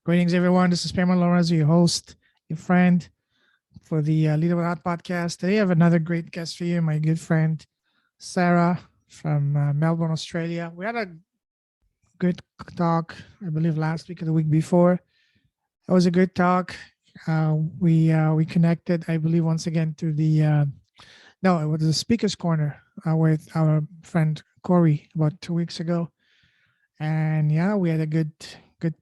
Greetings, everyone. This is Pamela Lorenzo, your host, your friend for the Leader Without podcast. Today, I have another great guest for you, my good friend, Sarah from Melbourne, Australia. We had a good talk, I believe, last week or the week before. It was a good talk. We connected, I believe, once again through no, it was the speaker's corner with our friend Corey about 2 weeks ago. And yeah, we had a good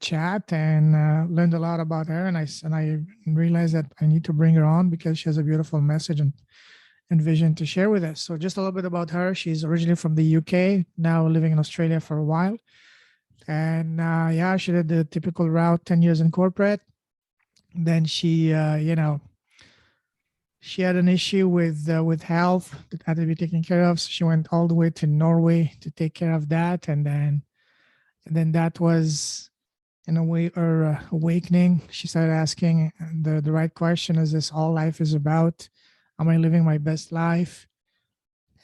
chat and learned a lot about her. And I realized that I need to bring her on because she has a beautiful message and vision to share with us. So just a little bit about her. She's originally from the UK, now living in Australia for a while. And yeah, she did the typical route, 10 years in corporate. Then she had an issue with health that had to be taken care of. So she went all the way to Norway to take care of that. And then that was in a way her awakening. She started asking the right question: is this all life is about? Am I living my best life?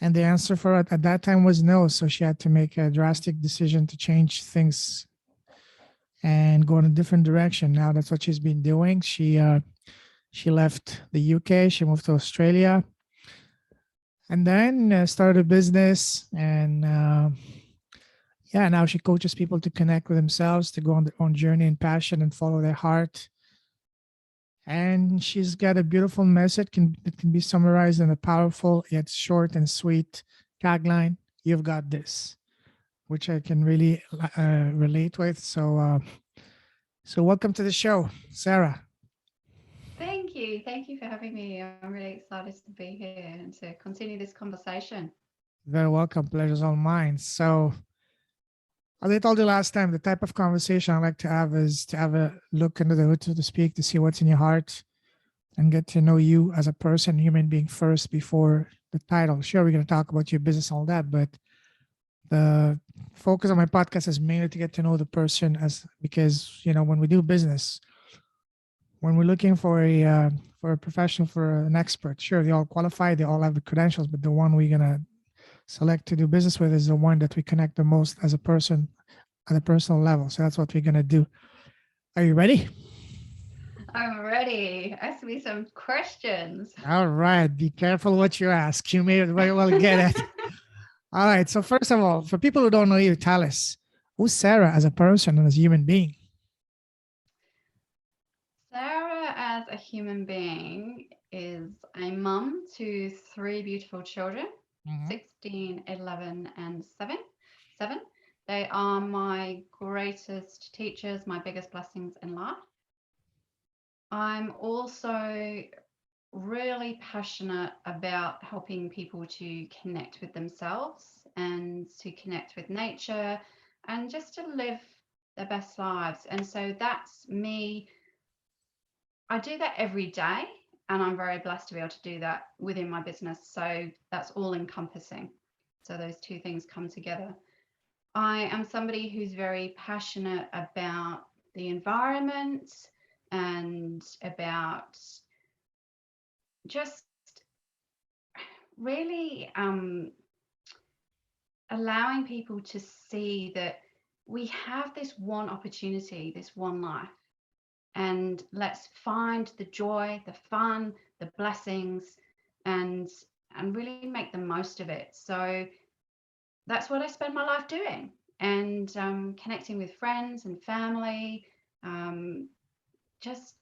And the answer for it at that time was no. So she had to make a drastic decision to change things and go in a different direction. Now that's what she's been doing. She left the UK. She moved to Australia, and then started a business. And yeah, now she coaches people to connect with themselves, to go on their own journey and passion and follow their heart. And she's got a beautiful message that can be summarized in a powerful yet short and sweet tagline: "You've got this," which I can really relate with. So welcome to the show, Sarah. Thank you. Thank you for having me. I'm really excited to be here and to continue this conversation. Very welcome. Pleasure's all mine. So, as I told you last time, the type of conversation I like to have is to have a look into the hood, so to speak, to see what's in your heart and get to know you as a person, human being first before the title. Sure, we're going to talk about your business, all that, but the focus of my podcast is mainly to get to know the person, as because when we do business, when we're looking for a professional, for an expert, sure, they all qualify, they all have the credentials, but the one we're gonna select to do business with is the one that we connect the most as a person at a personal level. So that's what we're gonna do. Are you ready? I'm ready. Ask me some questions. All right. Be careful what you ask. You may very well get it. All right. So first of all, for people who don't know you, tell us, who's Sarah as a person and as a human being? Sarah, as a human being, is a mum to three beautiful children, Mhm. 16, 11, and 7. 7. They are my greatest teachers, my biggest blessings in life. I'm also really passionate about helping people to connect with themselves and to connect with nature and just to live their best lives. And so that's me. I do that every day, and I'm very blessed to be able to do that within my business. So that's all encompassing. So those two things come together. I am somebody who's very passionate about the environment and about just really allowing people to see that we have this one opportunity, this one life, and let's find the joy, the fun, the blessings, and really make the most of it. So that's what I spend my life doing, and connecting with friends and family. Um, just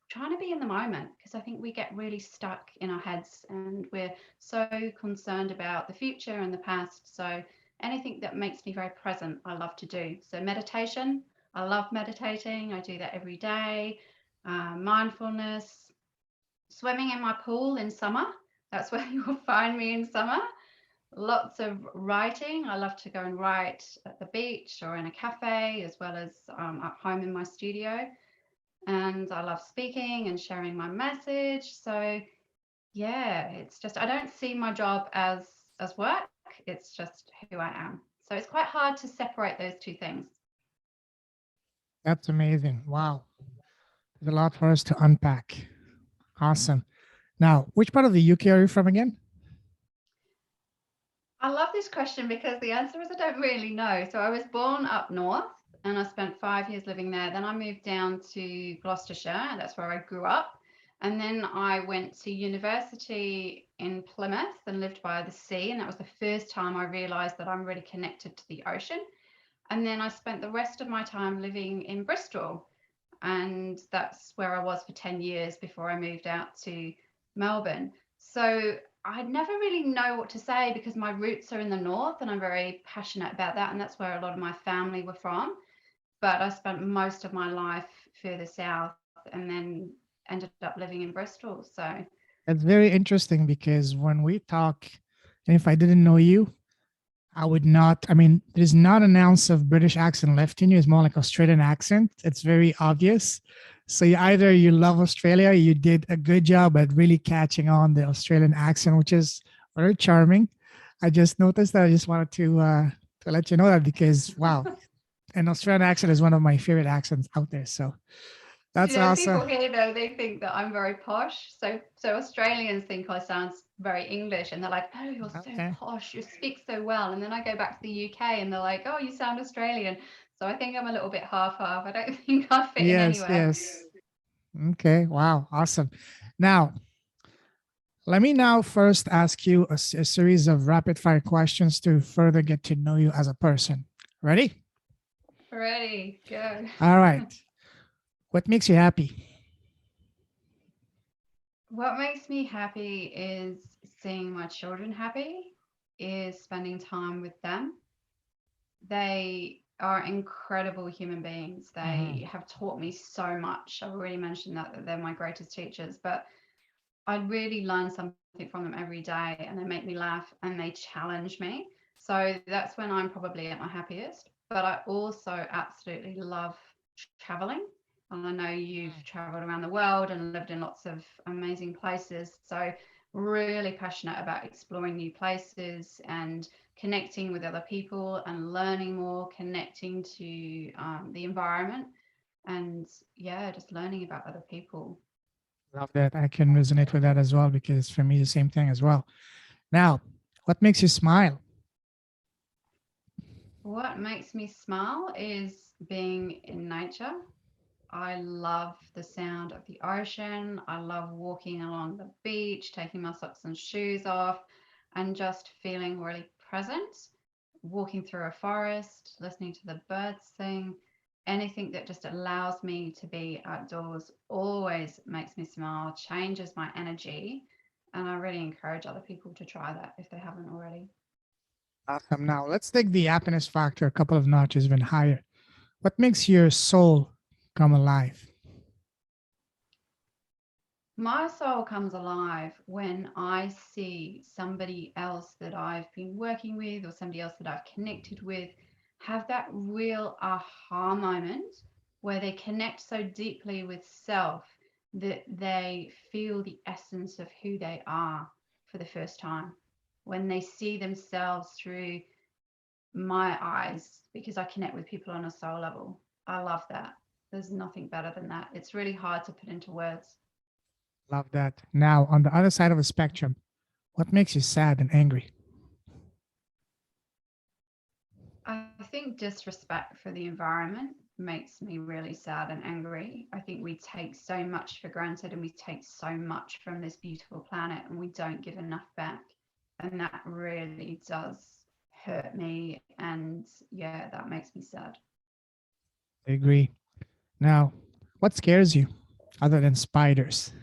trying to be in the moment, because I think we get really stuck in our heads and we're so concerned about the future and the past. So anything that makes me very present, I love to do. So meditation, I love meditating. I do that every day. Mindfulness, swimming in my pool in summer. That's where you will find me in summer. Lots of writing. I love to go and write at the beach or in a cafe, as well as at home in my studio. And I love speaking and sharing my message. So yeah, it's just, I don't see my job as work. It's just who I am. So it's quite hard to separate those two things. That's amazing. Wow. There's a lot for us to unpack. Awesome. Now, which part of the UK are you from again? I love this question because the answer is I don't really know. So I was born up north, and I spent 5 years living there. Then I moved down to Gloucestershire. That's where I grew up. And then I went to university in Plymouth and lived by the sea. And that was the first time I realised that I'm really connected to the ocean. And then I spent the rest of my time living in Bristol. And that's where I was for 10 years before I moved out to Melbourne. So I never really know what to say because my roots are in the north and I'm very passionate about that. And that's where a lot of my family were from. But I spent most of my life further south and then ended up living in Bristol. So That's very interesting because when we talk, and if I didn't know you, I would not. I mean, there's not an ounce of British accent left in you. It's more like Australian accent. It's very obvious. So either you love Australia, or you did a good job at really catching on the Australian accent, which is very charming. I just noticed that. I just wanted to let you know that because wow, an Australian accent is one of my favorite accents out there. So that's awesome. people here though, they think that I'm very posh. So Australians think I sound very English, and they're like, "Oh, you're so Okay. posh. You speak so well." And then I go back to the UK, and they're like, "Oh, you sound Australian." So I think I'm a little bit half-half. I don't think I fit in Yes. anywhere. Yes. Okay. Wow. Awesome. Now, let me now first ask you a series of rapid fire questions to further get to know you as a person. Ready? Ready, go. All right. What makes you happy? What makes me happy is seeing my children happy, is spending time with them. They are incredible human beings. They have taught me so much. I've already mentioned that they're my greatest teachers, but I really learn something from them every day, and they make me laugh and they challenge me. So that's when I'm probably at my happiest. But I also absolutely love traveling. And I know you've traveled around the world and lived in lots of amazing places. So really passionate about exploring new places and connecting with other people and learning more, connecting to the environment, and yeah, just learning about other people. Love that. I can resonate with that as well because for me, the same thing as well. Now, what makes you smile? What makes me smile is being in nature. I love the sound of the ocean. I love walking along the beach, taking my socks and shoes off, and just feeling really present. Walking through a forest, listening to the birds sing, anything that just allows me to be outdoors always makes me smile, changes my energy. And I really encourage other people to try that if they haven't already. Awesome. Now, let's take the happiness factor a couple of notches even higher. What makes your soul come alive? My soul comes alive when I see somebody else that I've been working with or somebody else that I've connected with have that real aha moment where they connect so deeply with self that they feel the essence of who they are for the first time. When they see themselves through my eyes, because I connect with people on a soul level. I love that. There's nothing better than that. It's really hard to put into words. Love that. Now, on the other side of the spectrum, what makes you sad and angry? I think disrespect for the environment makes me really sad and angry. I think we take so much for granted and we take so much from this beautiful planet and we don't give enough back. And that really does hurt me. And yeah, that makes me sad. I agree. Now, what scares you other than spiders?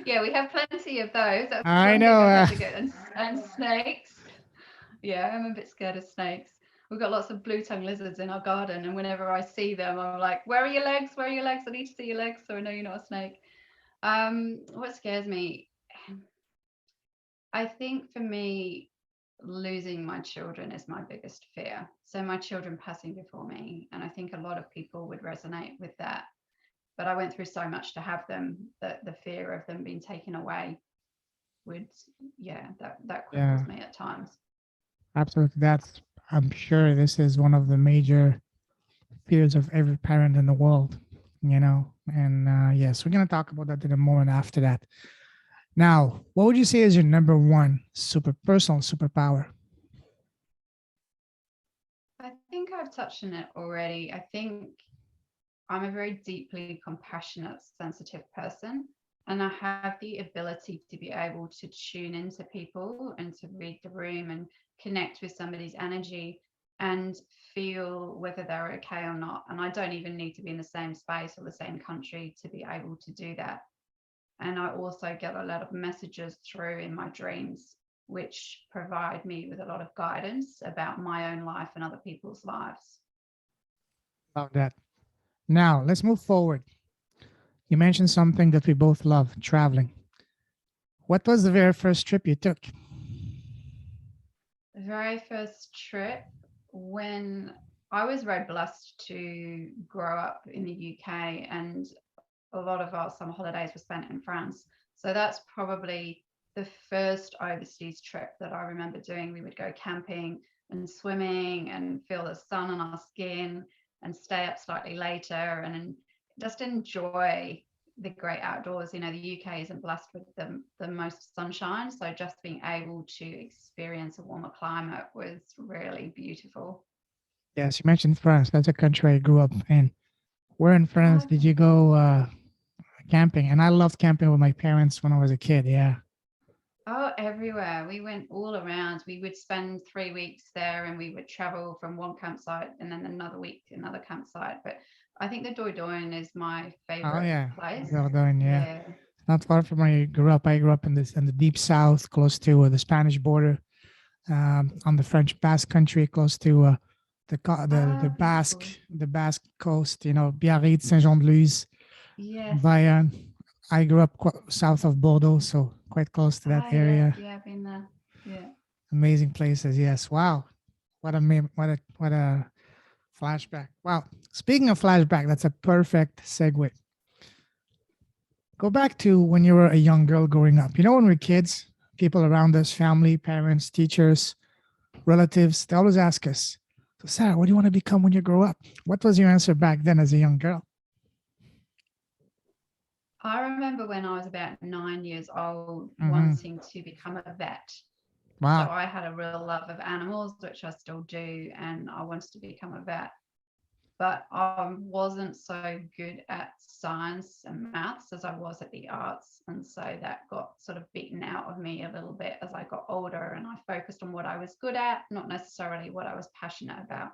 Yeah, we have plenty of those. That's I one thing know. I've had to get. And snakes. Yeah, I'm a bit scared of snakes. We've got lots of blue tongue lizards in our garden, and whenever I see them, I'm like, "Where are your legs? Where are your legs? I need to see your legs, so I know you're not a snake." What scares me? I think for me, losing my children is my biggest fear. So my children passing before me, and I think a lot of people would resonate with that. But I went through so much to have them that the fear of them being taken away would, yeah, that Yeah, cripples me at times. absolutely. I'm sure this is one of the major fears of every parent in the world, you know. And yes, we're going to talk about that in a moment after that. Now, what would you say is your number one super personal superpower? I think I've touched on it already. I think I'm a very deeply compassionate, sensitive person, and I have the ability to be able to tune into people and to read the room and connect with somebody's energy and feel whether they're okay or not. And I don't even need to be in the same space or the same country to be able to do that. And I also get a lot of messages through in my dreams, which provide me with a lot of guidance about my own life and other people's lives. Love that. Now let's move forward. You mentioned something that we both love, traveling. What was the very first trip you took? The very first trip, when I was very blessed to grow up in the UK, and a lot of our summer holidays were spent in France. So that's probably the first overseas trip that I remember doing. We would go camping and swimming and feel the sun on our skin and stay up slightly later and just enjoy the great outdoors. You know, the UK isn't blessed with the most sunshine. So just being able to experience a warmer climate was really beautiful. Yes, you mentioned France. That's a country I grew up in. Where in France did you go camping? And I loved camping with my parents when I was a kid. Yeah. Oh, everywhere. We went all around. We would spend 3 weeks there and we would travel from one campsite and then another week, another campsite. But I think the Dordogne is my Oh favorite yeah. place. Dordogne, yeah. Yeah. Not far from where I grew up. I grew up in this in the deep south, close to the Spanish border, on the French Basque country, close to the Ah, Basque beautiful. coast. You know, Biarritz, Saint-Jean-de-Luz, Yes. Bayonne. I grew up south of Bordeaux, so quite close to that Ah, yes. area. Yeah, I've been there. Yeah. Amazing places. Yes. Wow. What a flashback. Wow. Speaking of flashback, that's a perfect segue. Go back to when you were a young girl growing up. You know, when we're kids, people around us, family, parents, teachers, relatives, they always ask us, so Sarah, what do you want to become when you grow up? What was your answer back then as a young girl? I remember when I was about 9 years old Mm-hmm. wanting to become a vet. So Wow. I had a real love of animals, which I still do, and I wanted to become a vet. But I wasn't so good at science and maths as I was at the arts. And so that got sort of beaten out of me a little bit as I got older and I focused on what I was good at, not necessarily what I was passionate about.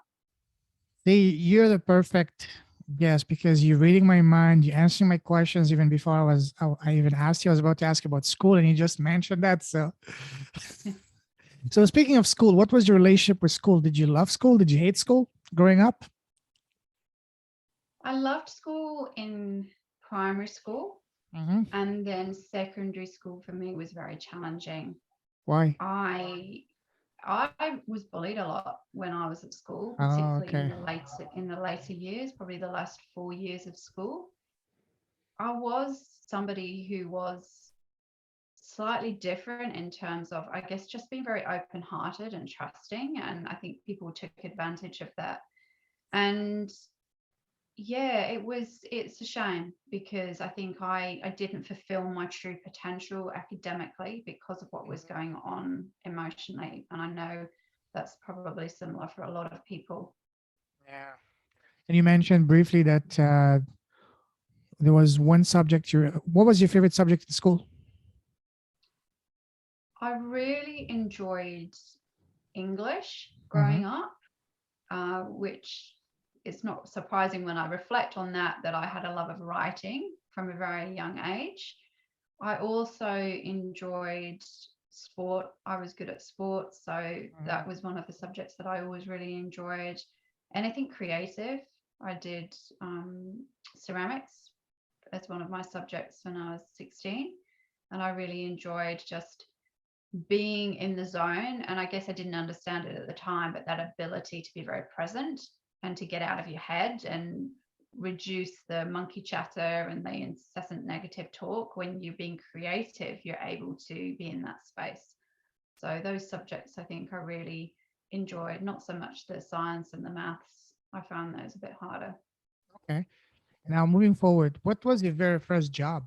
See, you're the perfect guest because you're reading my mind. You're answering my questions even before I even asked you. I was about to ask about school, and you just mentioned that. So speaking of school, what was your relationship with school? Did you love school? Did you hate school growing up? I loved school in primary school, Mm-hmm. and then secondary school for me was very challenging. Why? I I was bullied a lot when I was at school, Oh, particularly okay. in the later years, probably the last 4 years of school. I was somebody who was slightly different in terms of, I guess, just being very open-hearted and trusting. And I think people took advantage of that. And yeah, it's a shame because I think I didn't fulfill my true potential academically because of what was going on emotionally. And I know that's probably similar for a lot of people. Yeah. And you mentioned briefly that there was one subject. What was your favorite subject in school? I really enjoyed English Mm-hmm. growing up, which it's not surprising when I reflect on that I had a love of writing from a very young age. I also enjoyed sport. I was good at sports, so that was one of the subjects that I always really enjoyed. Anything creative. I did ceramics as one of my subjects when I was 16, and I really enjoyed just being in the zone. And I guess I didn't understand it at the time, but that ability to be very present and to get out of your head and reduce the monkey chatter and the incessant negative talk. When you're being creative, you're able to be in that space. So those subjects I think I really enjoyed, not so much the science and the maths. I found those a bit harder. Okay. Now moving forward, what was your very first job?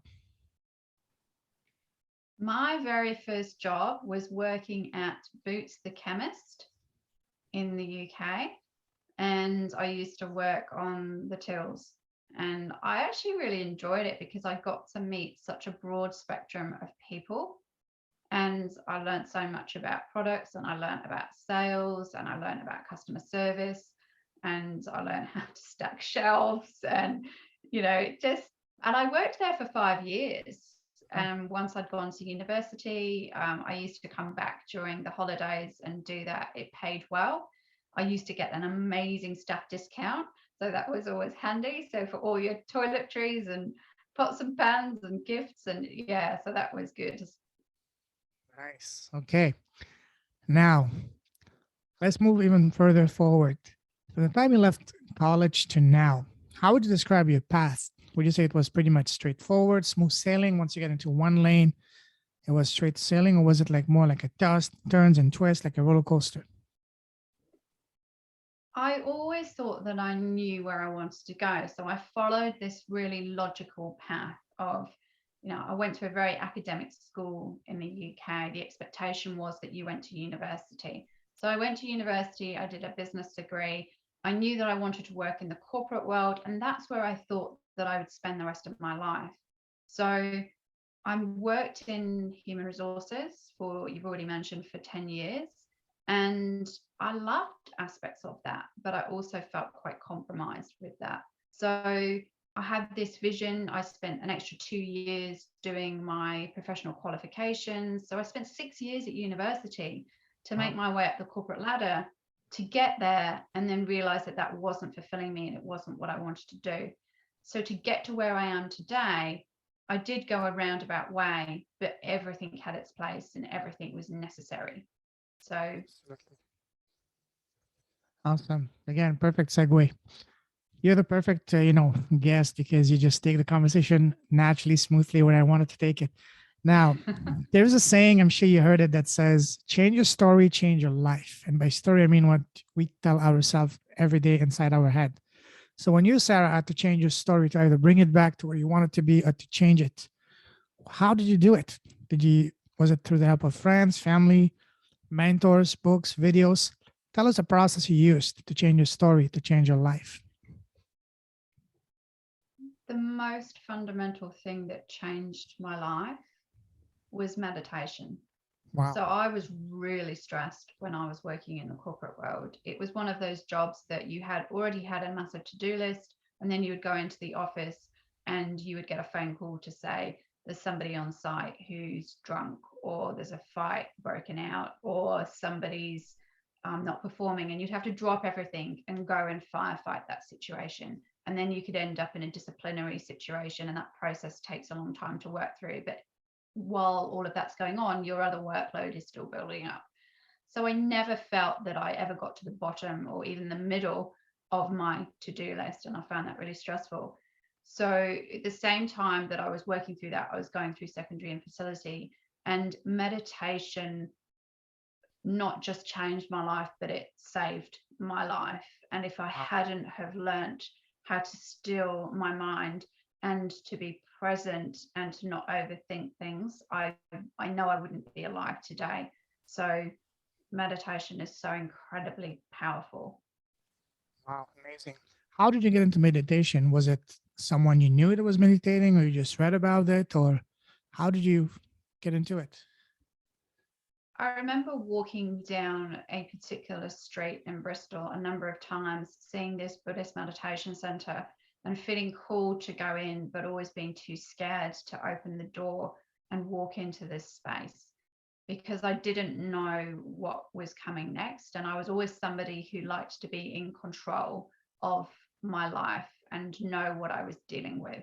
My very first job was working at Boots the Chemist in the UK. and I used to work on the tills. And I actually really enjoyed it because I got to meet such a broad spectrum of people. And I learned so much about products, and I learned about sales, and I learned about customer service, and I learned how to stack shelves, and and I worked there for 5 years. Oh, And once I'd gone to university, I used to come back during the holidays and do that. It paid well. I used to get an amazing staff discount, so that was always handy. So for all your toiletries and pots and pans and gifts, and yeah, so that was good. nice. Okay. Now, let's move even further forward. From the time you left college to now, how would you describe your path? Would you say it was pretty much straightforward, smooth sailing? Once you get into one lane, it was straight sailing, or was it like more like a dust, turns and twists, like a roller coaster? I always thought that I knew where I wanted to go. So I followed this really logical path of, I went to a very academic school in the UK. The expectation was that you went to university. So I went to university, I did a business degree. I knew that I wanted to work in the corporate world, and that's where I thought that I would spend the rest of my life. So I worked in human resources for, you've already mentioned, for 10 years. And I loved aspects of that, but I also felt quite compromised with that. So I had this vision. I spent an extra 2 years doing my professional qualifications. So I spent 6 years at university to make Wow. my way up the corporate ladder to get there, and then realize that that wasn't fulfilling me and it wasn't what I wanted to do. So to get to where I am today, I did go a roundabout way, but everything had its place and everything was necessary. So Absolutely. Awesome. Again, perfect segue. You're the perfect, guest because you just take the conversation naturally, smoothly where I wanted to take it. Now, there's a saying, I'm sure you heard it, that says, change your story, change your life. And by story, I mean what we tell ourselves every day inside our head. So when you, Sarah, had to change your story to either bring it back to where you want it to be or to change it, how did you do it? Was it through the help of friends, family, mentors, books, videos? Tell us a process you used to change your story, to change your life. the most fundamental thing that changed my life was meditation. Wow. So I was really stressed when I was working in the corporate world. It was one of those jobs that you had already had a massive to-do list, and then you would go into the office and you would get a phone call to say there's somebody on site who's drunk, or there's a fight broken out, or somebody's not performing, and you'd have to drop everything and go and firefight that situation. And then you could end up in a disciplinary situation, and that process takes a long time to work through. But while all of that's going on, your other workload is still building up. So I never felt that I ever got to the bottom or even the middle of my to-do list, and I found that really stressful. So at the same time that I was working through that, I was going through secondary and facility, and meditation not just changed my life, but it saved my life. And if I Wow. hadn't have learned how to still my mind and to be present and to not overthink things, I know I wouldn't be alive today. So meditation is so incredibly powerful. Wow. Amazing. How did you get into meditation? Was it someone you knew that was meditating, or you just read about it, or how did you get into it? I remember walking down a particular street in Bristol a number of times, seeing this Buddhist meditation center and feeling called to go in, but always being too scared to open the door and walk into this space because I didn't know what was coming next. And I was always somebody who liked to be in control of my life and know what I was dealing with.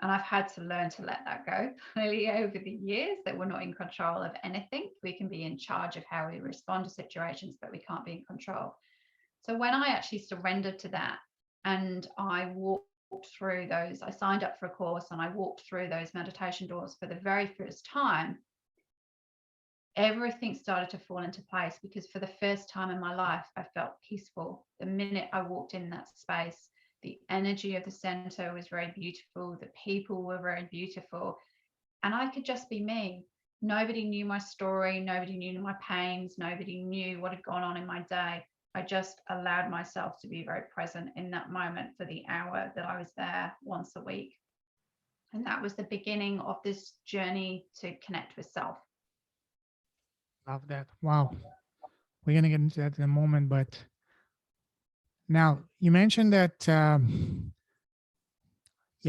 And I've had to learn to let that go clearly over the years, that we're not in control of anything. We can be in charge of how we respond to situations, but we can't be in control. So when I actually surrendered to that and I walked through those, I signed up for a course and I walked through those meditation doors for the very first time, everything started to fall into place, because for the first time in my life, I felt peaceful. The minute I walked in that space, the energy of the center was very beautiful. The people were very beautiful. And I could just be me. Nobody knew my story. Nobody knew my pains. Nobody knew what had gone on in my day. I just allowed myself to be very present in that moment for the hour that I was there once a week. And that was the beginning of this journey to connect with self. Love that. Wow. We're going to get into that in a moment. But now you mentioned that you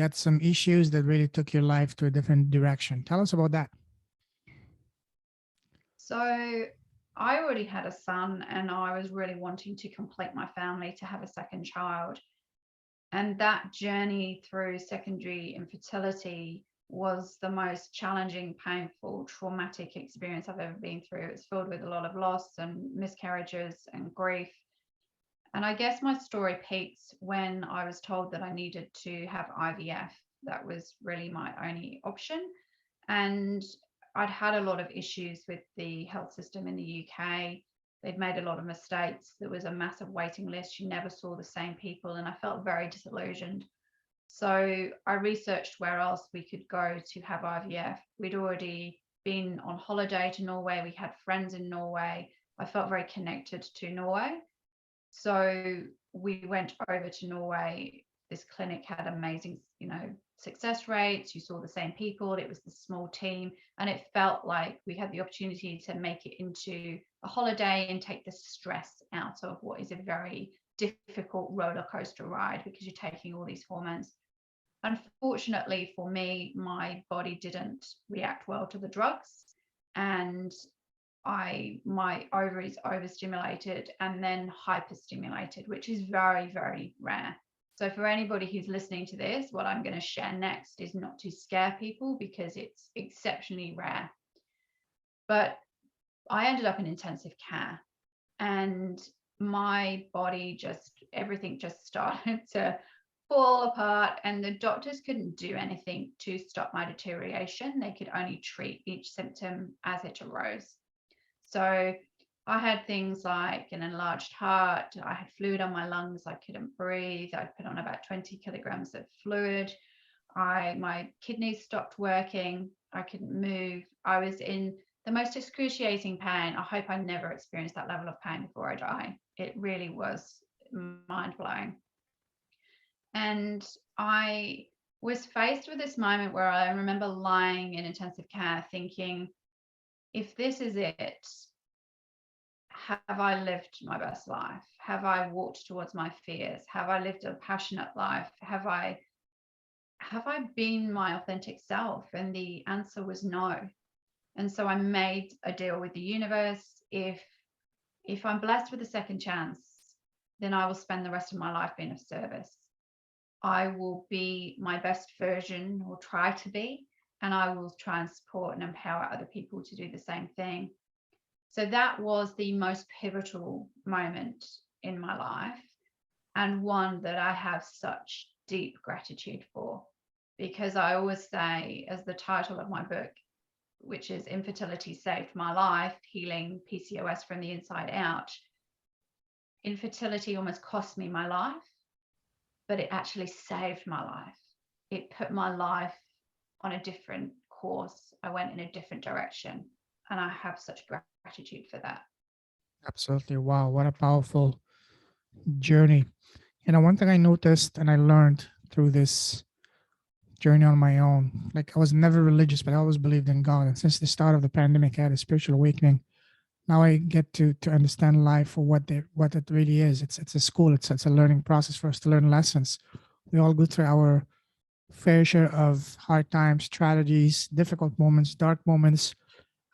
had some issues that really took your life to a different direction. Tell us about that. So I already had a son, and I was really wanting to complete my family, to have a second child. And that journey through secondary infertility was the most challenging, painful, traumatic experience I've ever been through. It's filled with a lot of loss and miscarriages and grief. And I guess my story peaks when I was told that I needed to have IVF. That was really my only option. And I'd had a lot of issues with the health system in the UK. They'd made a lot of mistakes. There was a massive waiting list. You never saw the same people, and I felt very disillusioned. So I researched where else we could go to have IVF. We'd already been on holiday to Norway. We had friends in Norway. I felt very connected to Norway. So we went over to Norway. This clinic had amazing, success rates. You saw the same people. It was the small team, and it felt like we had the opportunity to make it into a holiday and take the stress out of what is a very difficult roller coaster ride, because you're taking all these hormones. Unfortunately for me, my body didn't react well to the drugs, and my ovaries overstimulated and then hyperstimulated, which is very, very rare. So for anybody who's listening to this, what I'm going to share next is not to scare people, because it's exceptionally rare. But I ended up in intensive care, and my body everything just started to fall apart, and the doctors couldn't do anything to stop my deterioration. They could only treat each symptom as it arose. So I had things like an enlarged heart. I had fluid on my lungs. I couldn't breathe. I'd put on about 20 kilograms of fluid. My kidneys stopped working. I couldn't move. I was in the most excruciating pain. I hope I never experienced that level of pain before I die. It really was mind-blowing. And I was faced with this moment where I remember lying in intensive care thinking, if this is it, have I lived my best life? Have I walked towards my fears? Have I lived a passionate life? Have I been my authentic self? And the answer was no. And so I made a deal with the universe. If I'm blessed with a second chance, then I will spend the rest of my life being of service. I will be my best version, or try to be, and I will try and support and empower other people to do the same thing. So that was the most pivotal moment in my life, and one that I have such deep gratitude for, because I always say, as the title of my book, which is Infertility Saved My Life, Healing PCOS from the Inside Out, infertility almost cost me my life, but it actually saved my life. It put my life on a different course. I went in a different direction, and I have such gratitude for that. Absolutely. Wow. What a powerful journey. One thing I noticed and I learned through this journey on my own, like I was never religious, but I always believed in God. And since the start of the pandemic, I had a spiritual awakening. Now I get to understand life for what it really is. It's a school. It's a learning process for us to learn lessons. We all go through our fair share of hard times, tragedies, difficult moments, dark moments.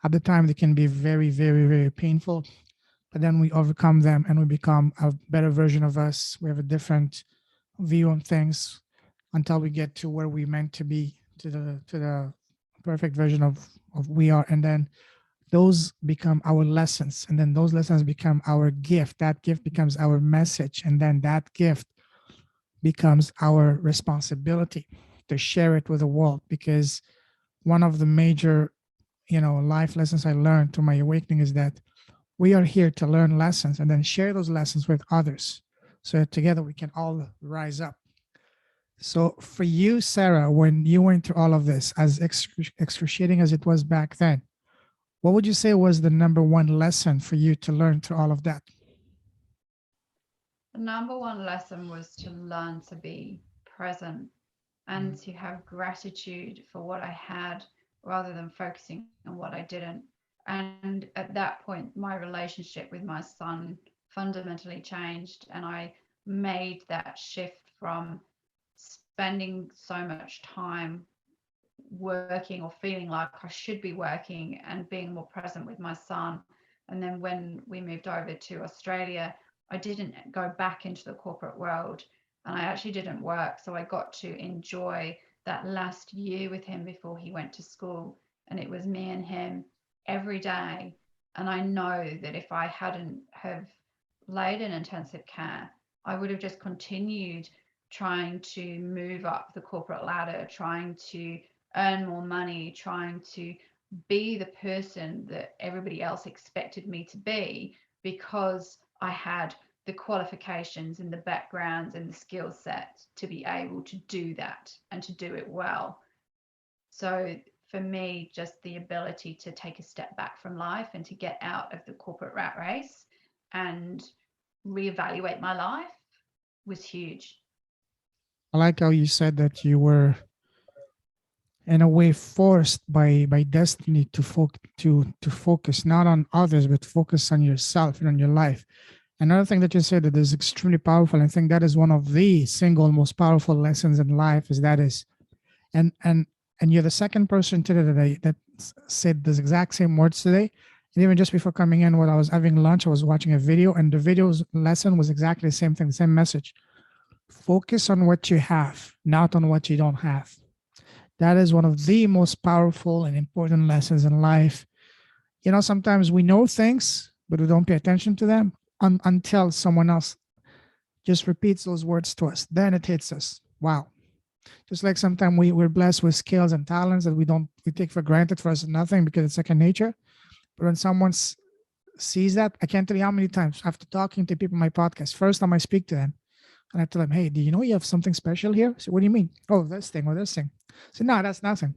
At the time, they can be very, very, very painful, but then we overcome them and we become a better version of us. We have a different view on things until we get to where we meant to be, to the perfect version of we are. And then those become our lessons, and then those lessons become our gift. That gift becomes our message, and then that gift becomes our responsibility to share it with the world. Because one of the major life lessons I learned through my awakening is that we are here to learn lessons and then share those lessons with others, so that together we can all rise up. So for you, Sarah, when you went through all of this, as excruciating as it was back then, what would you say was the number one lesson for you to learn through all of that? The number one lesson was to learn to be present and to have gratitude for what I had rather than focusing on what I didn't. And at that point, my relationship with my son fundamentally changed, and I made that shift from spending so much time working or feeling like I should be working and being more present with my son. And then when we moved over to Australia, I didn't go back into the corporate world and I actually didn't work. So I got to enjoy that last year with him before he went to school. And it was me and him every day. And I know that if I hadn't have laid in intensive care, I would have just continued trying to move up the corporate ladder, trying to earn more money, trying to be the person that everybody else expected me to be because I had the qualifications and the backgrounds and the skill set to be able to do that and to do it well. So for me, just the ability to take a step back from life and to get out of the corporate rat race and reevaluate my life was huge. I like how you said that you were in a way forced by destiny to focus not on others but focus on yourself and on your life. Another thing that you said that is extremely powerful, I think that is one of the single most powerful lessons in life, is that is and and and you're the second person today that said this exact same words today. And even just before coming in, while I was having lunch, I was watching a video, and the video's lesson was exactly the same thing, the same message. Focus on what you have, not on what you don't have. That is one of the most powerful and important lessons in life. Sometimes we know things, but we don't pay attention to them until someone else just repeats those words to us. Then it hits us. Wow. Just like sometimes we're blessed with skills and talents that we take for granted for us nothing because it's second nature. But when someone sees that, I can't tell you how many times after talking to people on my podcast, first time I speak to them, and I tell them, hey, do you know you have something special here? So what do you mean? Oh, this thing or this thing. So no, that's nothing.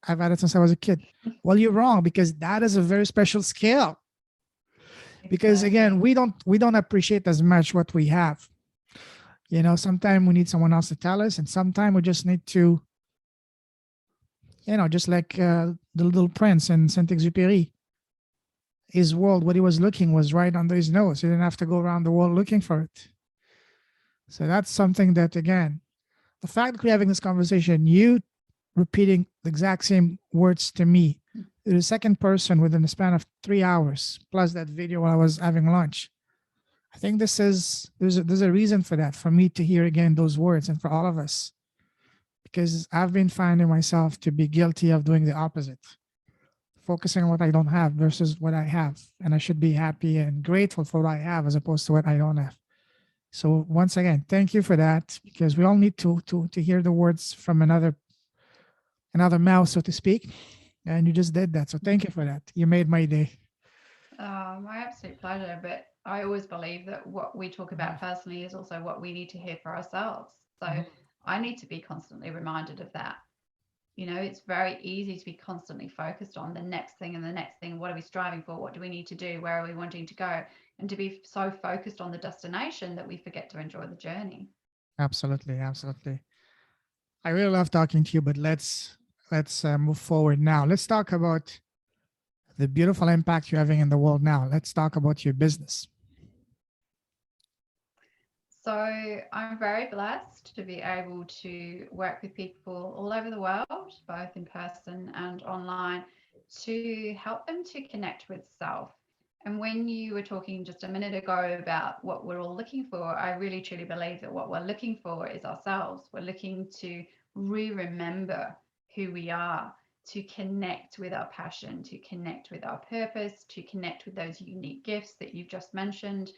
I've had it since I was a kid. Well, you're wrong, because that is a very special skill. Because again, Exactly. we don't appreciate as much what we have. Sometimes we need someone else to tell us, and sometimes we just need to, just like the Little Prince in Saint-Exupéry. His world, what he was looking was right under his nose. He didn't have to go around the world looking for it. So that's something that, again, the fact that we're having this conversation, you repeating the exact same words to me, the second person within the span of 3 hours, plus that video while I was having lunch. I think there's a reason for that, for me to hear again those words, and for all of us, because I've been finding myself to be guilty of doing the opposite, focusing on what I don't have versus what I have, and I should be happy and grateful for what I have as opposed to what I don't have. So once again, thank you for that, because we all need to hear the words from another mouth, so to speak. And you just did that. So thank you for that. You made my day. My absolute pleasure. But I always believe that what we talk Mhm. about personally is also what we need to hear for ourselves. So Mhm. I need to be constantly reminded of that. It's very easy to be constantly focused on the next thing and the next thing. What are we striving for? What do we need to do? Where are we wanting to go? And to be so focused on the destination that we forget to enjoy the journey. Absolutely, absolutely. I really love talking to you, but let's move forward now. Let's talk about the beautiful impact you're having in the world now. Let's talk about your business. So I'm very blessed to be able to work with people all over the world, both in person and online, to help them to connect with self. And when you were talking just a minute ago about what we're all looking for, I really truly believe that what we're looking for is ourselves. We're looking to remember who we are, to connect with our passion, to connect with our purpose, to connect with those unique gifts that you've just mentioned.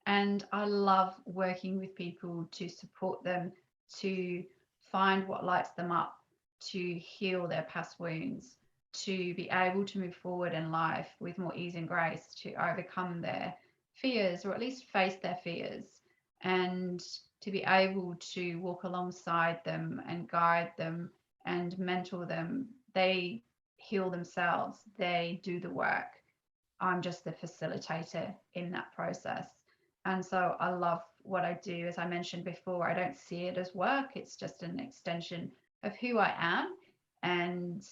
And I love working with people to support them to find what lights them up, to heal their past wounds, to be able to move forward in life with more ease and grace, to overcome their fears or at least face their fears, and to be able to walk alongside them and guide them and mentor them. They heal themselves, they do the work. I'm just the facilitator in that process. And so I love what I do. As I mentioned before, I don't see it as work. It's just an extension of who I am. And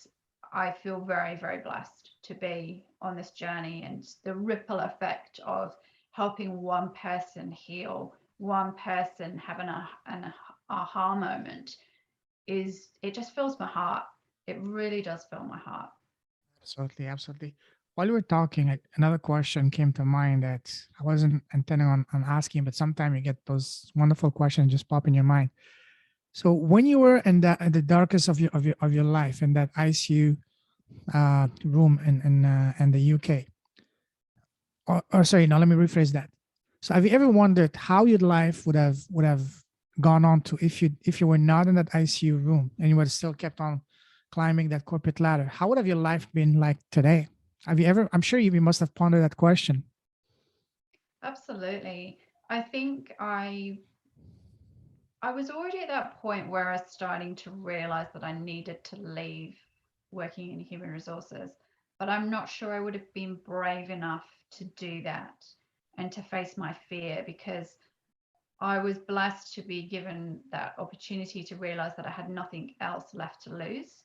I feel very, very blessed to be on this journey, and the ripple effect of helping one person heal, one person have an aha moment it just fills my heart. It really does fill my heart. Absolutely, absolutely. While you were talking, another question came to mind that I wasn't intending on asking, but sometimes you get those wonderful questions just pop in your mind. So when you were in the darkest of your life in that ICU room in the UK, or sorry, no, let me rephrase that. So have you ever wondered how your life would have gone on to if you were not in that ICU room and you would have still kept on climbing that corporate ladder? How would have your life been like today? Have you ever? I'm sure you must have pondered that question. Absolutely. I think I was already at that point where I was starting to realize that I needed to leave working in human resources, but I'm not sure I would have been brave enough to do that and to face my fear, because I was blessed to be given that opportunity to realize that I had nothing else left to lose.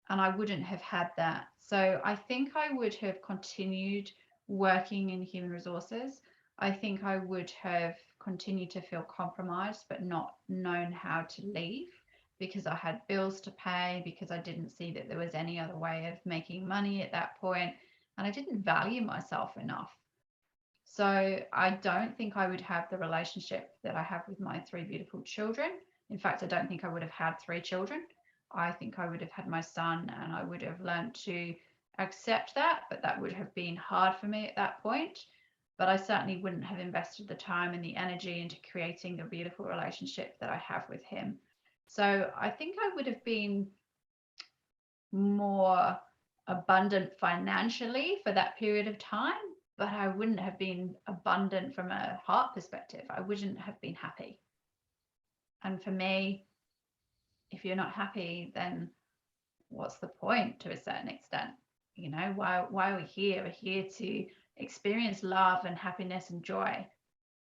And I wouldn't have had that. So I think I would have continued working in human resources. I think I would have continued to feel compromised, but not known how to leave, because I had bills to pay, because I didn't see that there was any other way of making money at that point, and I didn't value myself enough. So I don't think I would have the relationship that I have with my three beautiful children. In fact, I don't think I would have had three children. I think I would have had my son, and I would have learned to accept that, but that would have been hard for me at that point. But I certainly wouldn't have invested the time and the energy into creating the beautiful relationship that I have with him. So I think I would have been more abundant financially for that period of time, but I wouldn't have been abundant from a heart perspective. I wouldn't have been happy. And for me, if you're not happy, then what's the point to a certain extent? You know, why are we here? We're here to experience love and happiness and joy.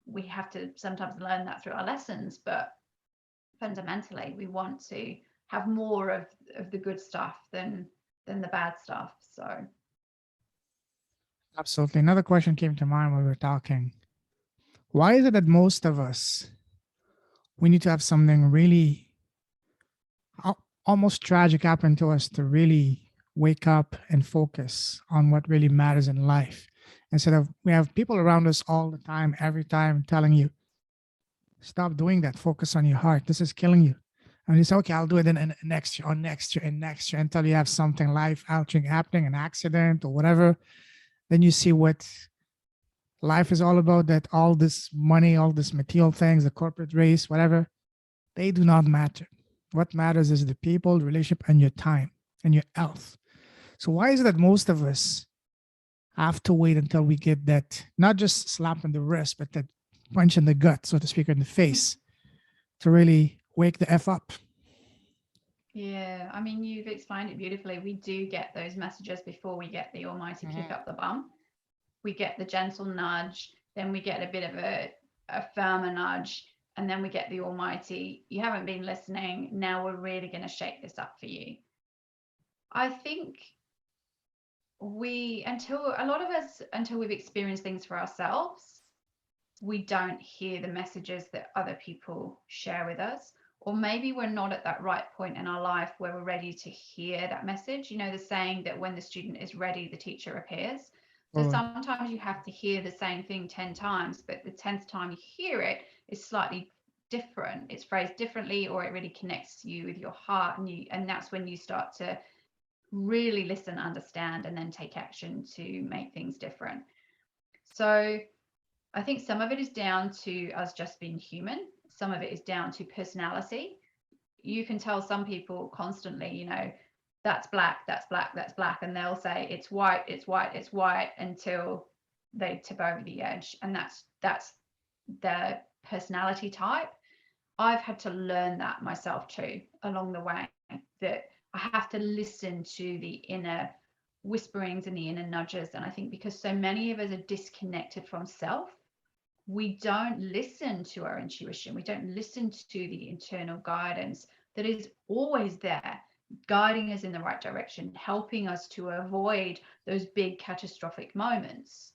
We have to sometimes learn that through our lessons, but fundamentally we want to have more of the good stuff than the bad stuff. So Absolutely. Another question came to mind when we were talking. Why is it that most of us we need to have something really almost tragic happen to us to really wake up and focus on what really matters in life, instead of we have people around us all the time, every time telling you stop doing that, focus on your heart, this is killing you. And you say, okay, I'll do it in next year or next year and next year, until you have something life altering happening, an accident or whatever. Then you see what life is all about, that all this money, all this material things, the corporate race, whatever, they do not matter. What matters is the people, the relationship, and your time and your health. So why is it that most of us have to wait until we get that, not just slap in the wrist, but that punch in the gut, so to speak, or in the face, to really wake the F up? yeah, I mean, you've explained it beautifully. We do get those messages before we get the almighty kick Mhm. up the bum. We get the gentle nudge, then we get a bit of a firmer nudge, and then we get the almighty, you haven't been listening, now we're really going to shake this up for you. I think until a lot of us, until we've experienced things for ourselves, we don't hear the messages that other people share with us. Or maybe we're not at that right point in our life where we're ready to hear that message. You know, the saying that when the student is ready, the teacher appears. So Totally. sometimes you have to hear the same thing 10 times, but the 10th time you hear it is slightly different. It's phrased differently, or it really connects you with your heart, and that's when you start to really listen, understand, and then take action to make things different. So I think some of it is down to us just being human. Some of it is down to personality. You can tell some people constantly, you know, that's black, that's black, that's black. And they'll say it's white, it's white, it's white, until they tip over the edge. And that's their personality type. I've had to learn that myself too along the way, that I have to listen to the inner whisperings and the inner nudges. And I think because so many of us are disconnected from self, we don't listen to our intuition. We don't listen to the internal guidance that is always there, guiding us in the right direction, helping us to avoid those big catastrophic moments.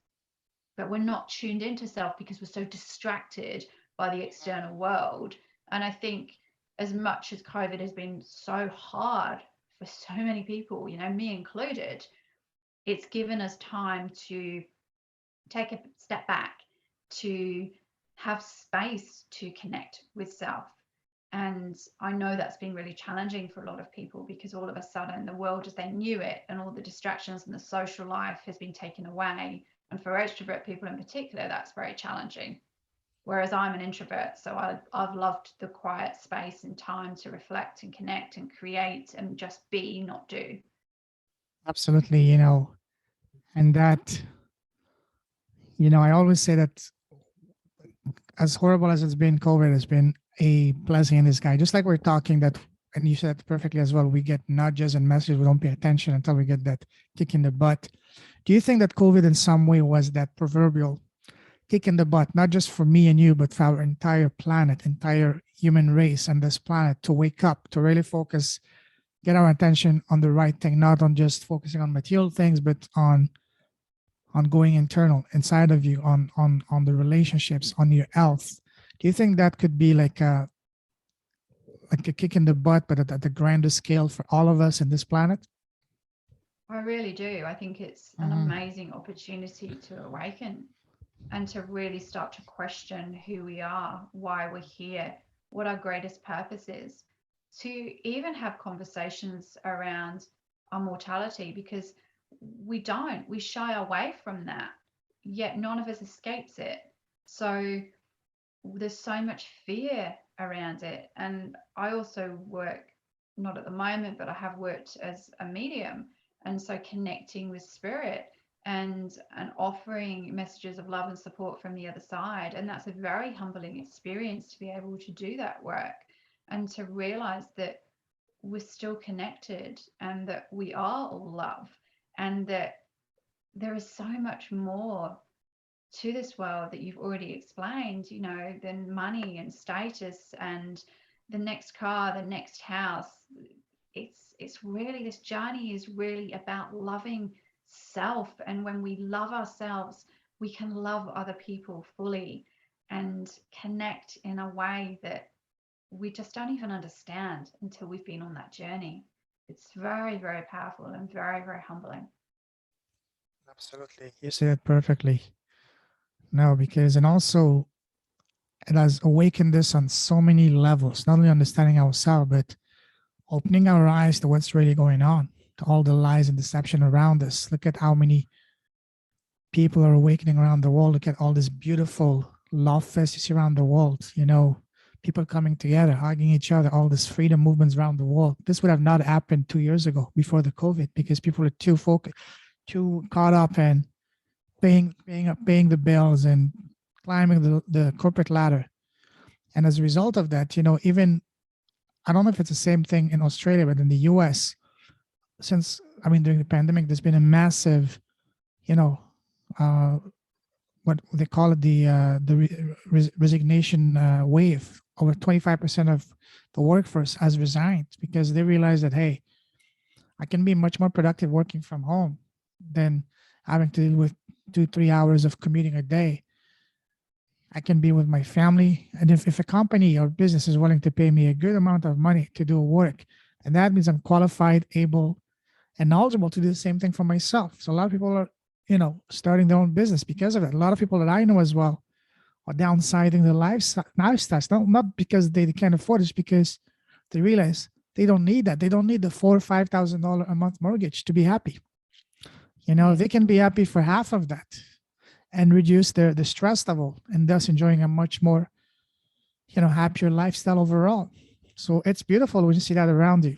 But we're not tuned into self because we're so distracted by the external world. And I think as much as COVID has been so hard for so many people, you know, me included, it's given us time to take a step back, to have space to connect with self. And I know that's been really challenging for a lot of people because all of a sudden the world as they knew it and all the distractions and the social life has been taken away. And for extrovert people in particular, that's very challenging. Whereas I'm an introvert, so I've loved the quiet space and time to reflect and connect and create and just be, not do. Absolutely, and that, I always say that as horrible as it's been, COVID has been a blessing in disguise. Just like we're talking that, and you said perfectly as well, we get nudges and messages, we don't pay attention until we get that kick in the butt. Do you think that COVID in some way was that proverbial kick in the butt, not just for me and you, but for our entire planet, entire human race and this planet to wake up, to really focus, get our attention on the right thing, not on just focusing on material things, but on going internal inside of you, on the relationships, on your health? Do you think that could be like a kick in the butt, but at the grander scale for all of us in this planet? I really do. I think it's an Mm-hmm. amazing opportunity to awaken and to really start to question who we are, why we're here, what our greatest purpose is, to even have conversations around our mortality, because we shy away from that, yet none of us escapes it. So there's so much fear around it. And I also work, not at the moment, but I have worked as a medium. And so connecting with spirit and offering messages of love and support from the other side. And that's a very humbling experience to be able to do that work and to realize that we're still connected and that we are all love and that there is so much more to this world that you've already explained, you know, than money and status and the next car, the next house. It's really, this journey is really about loving self. And when we love ourselves, we can love other people fully and connect in a way that we just don't even understand until we've been on that journey. It's very, very powerful and very, very humbling. Absolutely. You said it perfectly. No, because, and also it has awakened us on so many levels, not only understanding ourselves, but opening our eyes to what's really going on, to all the lies and deception around us. Look at how many people are awakening around the world. Look at all this beautiful love fest you see around the world, people coming together, hugging each other, all this freedom movements around the world. This would have not happened 2 years ago before the COVID because people are too focused, too caught up in paying the bills and climbing the corporate ladder. And as a result of that, even I don't know if it's the same thing in Australia, but in the US, since during the pandemic, there's been a massive, you know, uh, what they call it, the resignation wave. Over 25% of the workforce has resigned because they realize that, hey, I can be much more productive working from home than having to deal with 2-3 hours of commuting a day. I can be with my family. And if a company or business is willing to pay me a good amount of money to do work, and that means I'm qualified, able, and knowledgeable to do the same thing for myself. So a lot of people are, starting their own business because of it. A lot of people that I know as well are downsizing their lifestyles, not because they can't afford it, it's because they realize they don't need that. They don't need the $4,000 or $5,000 a month mortgage to be happy. Yeah. They can be happy for half of that and reduce the stress level and thus enjoying a much more, happier lifestyle overall. So it's beautiful when you see that around you.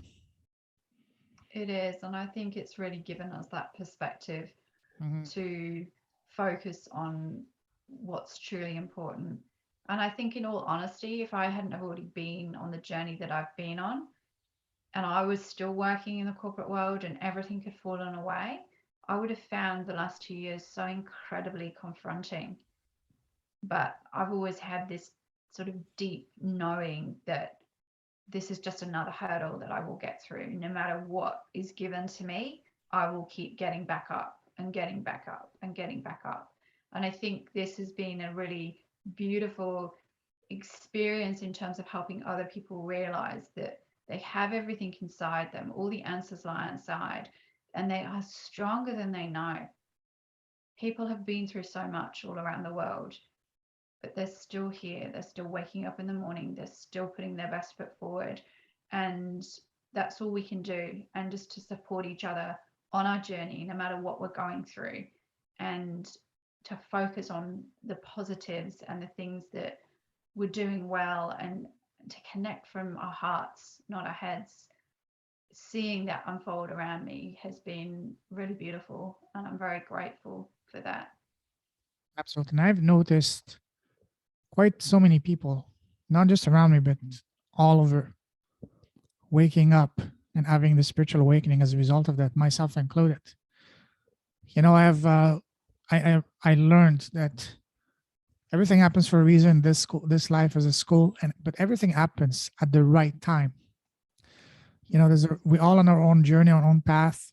It is, and I think it's really given us that perspective Mhm. to focus on what's truly important. And I think, in all honesty, if I hadn't have already been on the journey that I've been on, and I was still working in the corporate world and everything had fallen away, I would have found the last 2 years so incredibly confronting but I've always had this sort of deep knowing that this is just another hurdle that I will get through. No matter what is given to me, I will keep getting back up and getting back up and getting back up. And I think this has been a really beautiful experience in terms of helping other people realize that they have everything inside them, all the answers lie inside, and they are stronger than they know. People have been through so much all around the world, but they're still here. They're still waking up in the morning. They're still putting their best foot forward. And that's all we can do. And just to support each other on our journey, no matter what we're going through, and to focus on the positives and the things that we're doing well, and to connect from our hearts, not our heads. Seeing that unfold around me has been really beautiful, and I'm very grateful for that. Absolutely. And I've noticed quite so many people, not just around me, but all over, waking up and having the spiritual awakening as a result of that, myself included. You know, I learned that everything happens for a reason. This life is a school, but everything happens at the right time. You know, we all on our own journey, our own path.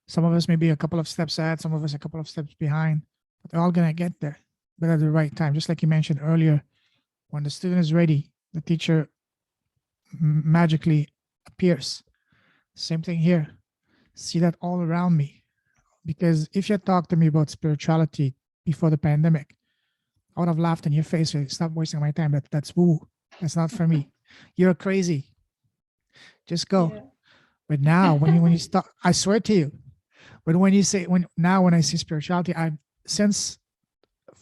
Some of us maybe a couple of steps ahead, some of us a couple of steps behind, but they're all gonna get there, but at the right time. Just like you mentioned earlier, when the student is ready, the teacher magically appears. Same thing here. See that all around me. Because if you had talked to me about spirituality before the pandemic, I would have laughed in your face. Stop wasting my time. That's woo. That's not for me. You're crazy. Just go. Yeah. But now, when you start, I swear to you. But when I see spirituality, since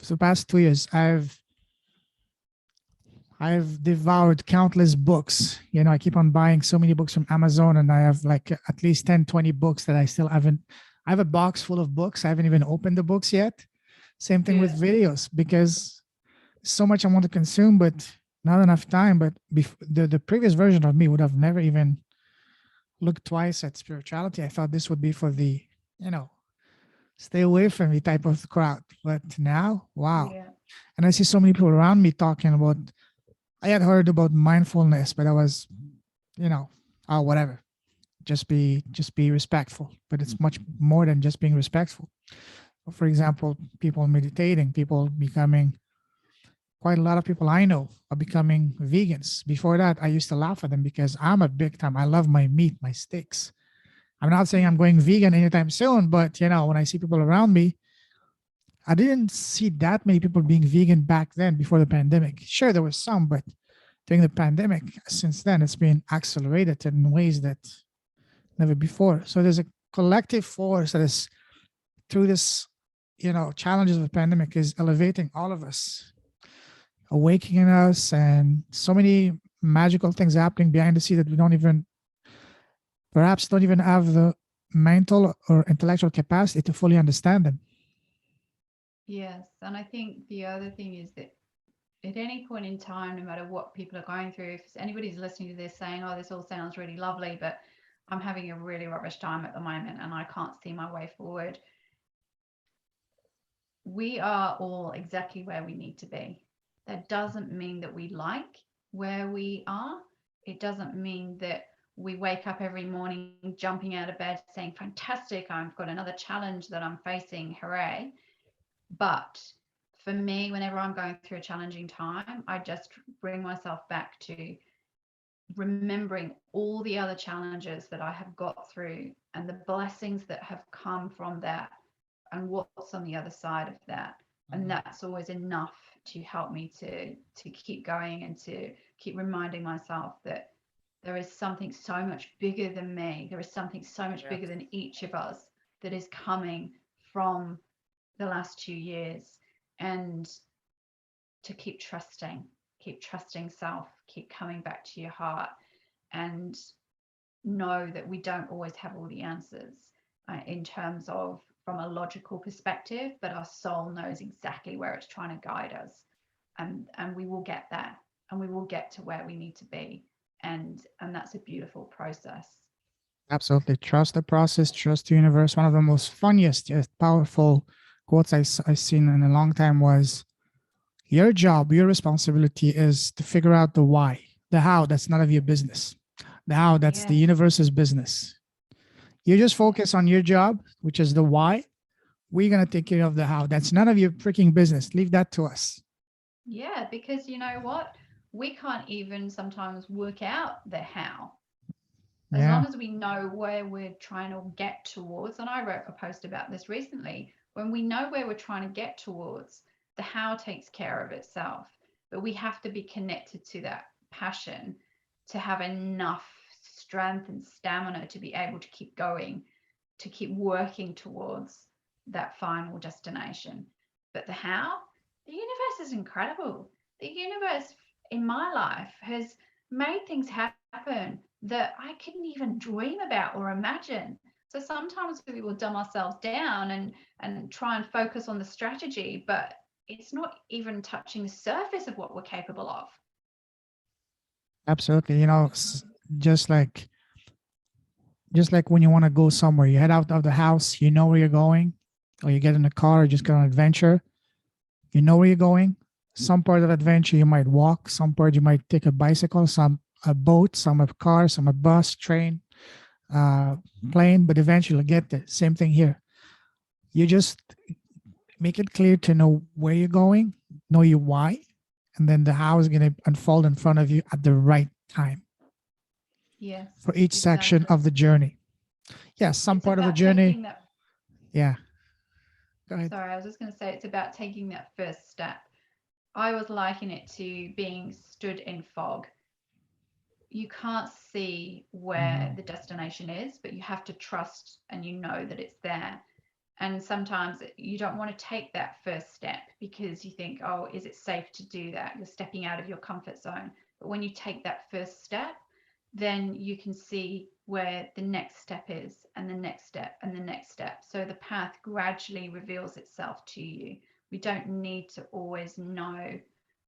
the past 2 years, I've devoured countless books. You know, I keep on buying so many books from Amazon, and I have like at least 10, 20 books that I still haven't. I have a box full of books. I haven't even opened the books yet. Same thing with videos, because so much I want to consume, but not enough time. But the previous version of me would have never even looked twice at spirituality. I thought this would be for the, you know, stay away from me type of crowd. But now, wow. Yeah. And I see so many people around me talking about, I had heard about mindfulness, but I was, you know, oh, whatever. Just be respectful. But it's much more than just being respectful. For example, people meditating, people becoming, quite a lot of people I know are becoming vegans. Before that, I used to laugh at them because I'm a big time. I love my meat, my steaks. I'm not saying I'm going vegan anytime soon, but you know, when I see people around me, I didn't see that many people being vegan back then before the pandemic. Sure, there was some, but during the pandemic, since then, it's been accelerated in ways that never before. So there's a collective force that is, through this, you know, challenges of the pandemic, is elevating all of us, awakening us, and so many magical things happening behind the scene that we perhaps don't even have the mental or intellectual capacity to fully understand them. Yes. And I think the other thing is that at any point in time, no matter what people are going through, if anybody's listening to this saying, oh, this all sounds really lovely, but I'm having a really rubbish time at the moment and I can't see my way forward, we are all exactly where we need to be. That doesn't mean that we like where we are. It doesn't mean that we wake up every morning jumping out of bed saying, fantastic, I've got another challenge that I'm facing, hooray. But for me, whenever I'm going through a challenging time, I just bring myself back to remembering all the other challenges that I have got through and the blessings that have come from that and what's on the other side of that. And that's always enough to help me to keep going and to keep reminding myself that there is something so much bigger than me. There is something so much bigger than each of us that is coming from the last 2 years. And to keep trusting self, keep coming back to your heart, and know that we don't always have all the answers in terms of from a logical perspective, but our soul knows exactly where it's trying to guide us, and we will get there, and we will get to where we need to be, and that's a beautiful process. Absolutely. Trust the process, trust the universe. One of the most funniest yet powerful quotes I've seen in a long time was, Your job, your responsibility is to figure out the why. The how, that's none of your business. The how, that's the Yes. universe's business. You just Yeah. focus on your job, which is the why. We're going to take care of the how. That's none of your freaking business. Leave that to us. Yeah, because you know what? We can't even sometimes work out the how. As Yeah, long as we know where we're trying to get towards, and I wrote a post about this recently, when we know where we're trying to get towards, the how takes care of itself. But we have to be connected to that passion to have enough strength and stamina to be able to keep going, to keep working towards that final destination. But the how, the universe is incredible. The universe in my life has made things happen that I couldn't even dream about or imagine. So sometimes we will dumb ourselves down and try and focus on the strategy, but it's not even touching the surface of what we're capable of. absolutely. Just like just like when you want to go somewhere, you head out of the house, you know where you're going, or you get in a car or just go on an adventure, you know where you're going. Some part of adventure you might walk, some part you might take a bicycle, some a boat, some a car, some a bus, train, uh, plane, but eventually you'll get there. Same thing here. You just make it clear to know where you're going, know your why, and then the how is going to unfold in front of you at the right time Yes, for each section exactly. of the journey. Yes, some It's part of the about journey. taking that. Yeah, go ahead. Sorry, I was just going to say it's about taking that first step. I was liking it to being stood in fog. You can't see where Mhm. the destination is, but you have to trust and you know that it's there. And sometimes you don't want to take that first step because you think, oh, is it safe to do that? You're stepping out of your comfort zone. But when you take that first step, then you can see where the next step is, and the next step, and the next step. So the path gradually reveals itself to you. We don't need to always know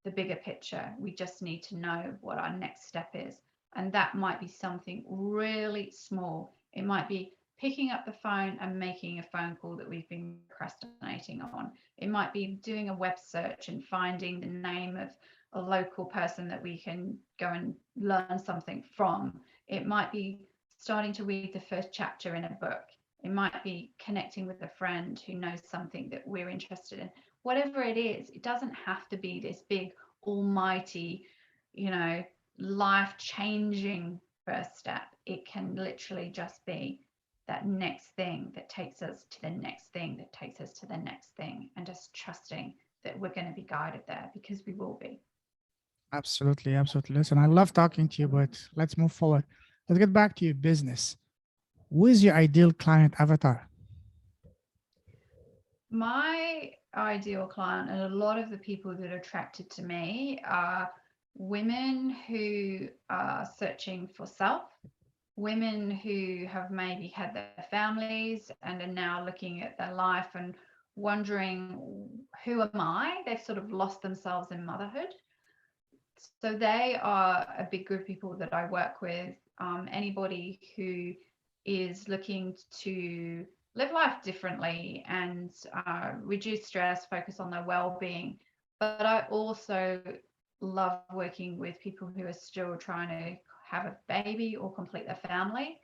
the bigger picture. We just need to know what our next step is. And that might be something really small. It might be picking up the phone and making a phone call that we've been procrastinating on. It might be doing a web search and finding the name of a local person that we can go and learn something from. It might be starting to read the first chapter in a book. It might be connecting with a friend who knows something that we're interested in. Whatever it is, it doesn't have to be this big, almighty, you know, life changing first step. It can literally just be that next thing that takes us to the next thing that takes us to the next thing, and just trusting that we're going to be guided there because we will be. Absolutely, absolutely. Listen, I love talking to you, but let's move forward. Let's get back to your business. Who is your ideal client avatar? My ideal client, and a lot of the people that are attracted to me, are women who are searching for self, women who have maybe had their families and are now looking at their life and wondering, who am I? They've sort of lost themselves in motherhood. So they are a big group of people that I work with. Anybody who is looking to live life differently and reduce stress, focus on their well-being. But I also love working with people who are still trying to have a baby or complete their family.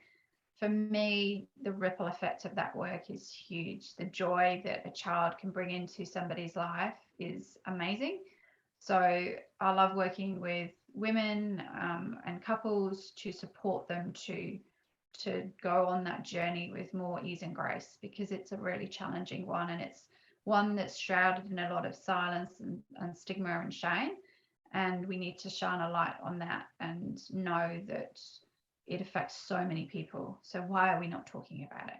For me, the ripple effect of that work is huge. The joy that a child can bring into somebody's life is amazing. So I love working with women and couples to support them to go on that journey with more ease and grace, because it's a really challenging one, and it's one that's shrouded in a lot of silence and stigma and shame. And we need to shine a light on that and know that it affects so many people. So why are we not talking about it?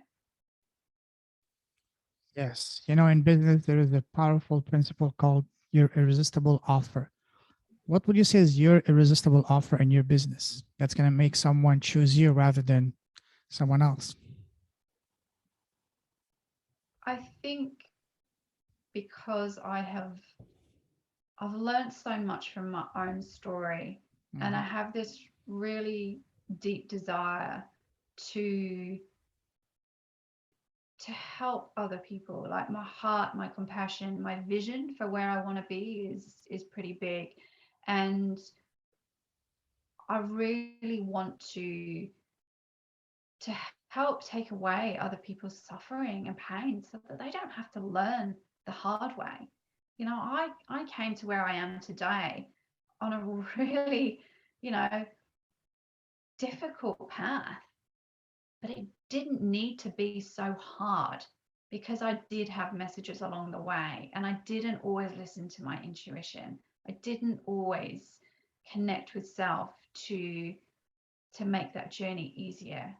Yes. In business, there is a powerful principle called your irresistible offer. What would you say is your irresistible offer in your business that's going to make someone choose you rather than someone else? I think because I've learned so much from my own story, and I Mhm. have this really deep desire to to help other people. Like my heart, my compassion, my vision for where I want to be is pretty big. And I really want to help take away other people's suffering and pain so that they don't have to learn the hard way. You know, I came to where I am today on a really, you know, difficult path, but it didn't need to be so hard because I did have messages along the way and I didn't always listen to my intuition. I didn't always connect with self to make that journey easier.